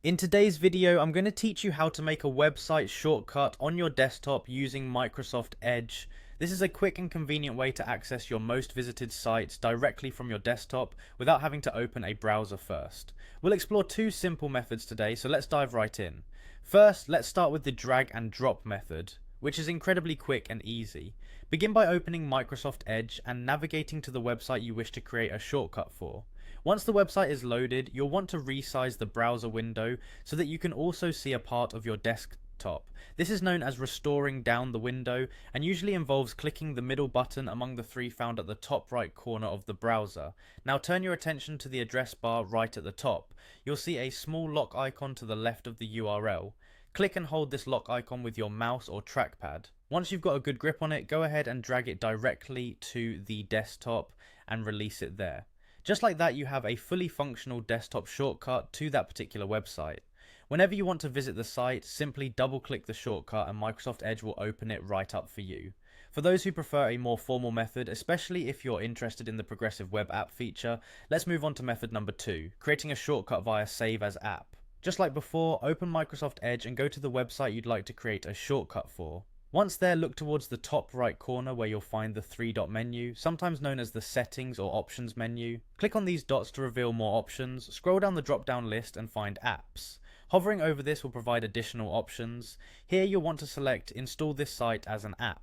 In today's video, I'm going to teach you how to make a website shortcut on your desktop using Microsoft Edge. This is a quick and convenient way to access your most visited sites directly from your desktop without having to open a browser first. We'll explore two simple methods today, so let's dive right in. First, let's start with the drag and drop method, which is incredibly quick and easy. Begin by opening Microsoft Edge and navigating to the website you wish to create a shortcut for. Once the website is loaded, you'll want to resize the browser window so that you can also see a part of your desktop. This is known as restoring down the window and usually involves clicking the middle button among the three found at the top right corner of the browser. Now turn your attention to the address bar right at the top. You'll see a small lock icon to the left of the URL. Click and hold this lock icon with your mouse or trackpad. Once you've got a good grip on it, go ahead and drag it directly to the desktop and release it there. Just like that, you have a fully functional desktop shortcut to that particular website. Whenever you want to visit the site, simply double click the shortcut and Microsoft Edge will open it right up for you. For those who prefer a more formal method, especially if you're interested in the progressive web app feature, let's move on to method number 2, creating a shortcut via Save as App. Just like before, open Microsoft Edge and go to the website you'd like to create a shortcut for. Once there, look towards the top right corner where you'll find the three-dot menu, sometimes known as the Settings or Options menu. Click on these dots to reveal more options, scroll down the drop-down list and find Apps. Hovering over this will provide additional options. Here you'll want to select Install this site as an app.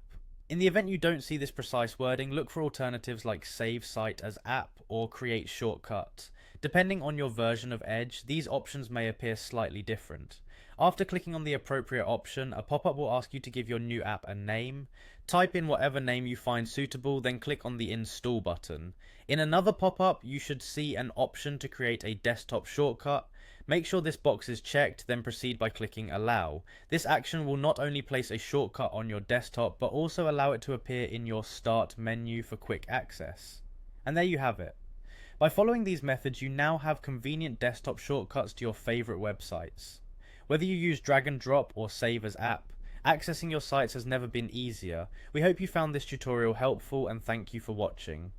In the event you don't see this precise wording, look for alternatives like Save Site as App or Create Shortcut. Depending on your version of Edge, these options may appear slightly different. After clicking on the appropriate option, a pop-up will ask you to give your new app a name. Type in whatever name you find suitable, then click on the Install button. In another pop-up, you should see an option to create a desktop shortcut. Make sure this box is checked, then proceed by clicking Allow. This action will not only place a shortcut on your desktop, but also allow it to appear in your Start menu for quick access. And there you have it. By following these methods, you now have convenient desktop shortcuts to your favorite websites. Whether you use drag and drop or save as app, accessing your sites has never been easier. We hope you found this tutorial helpful and thank you for watching.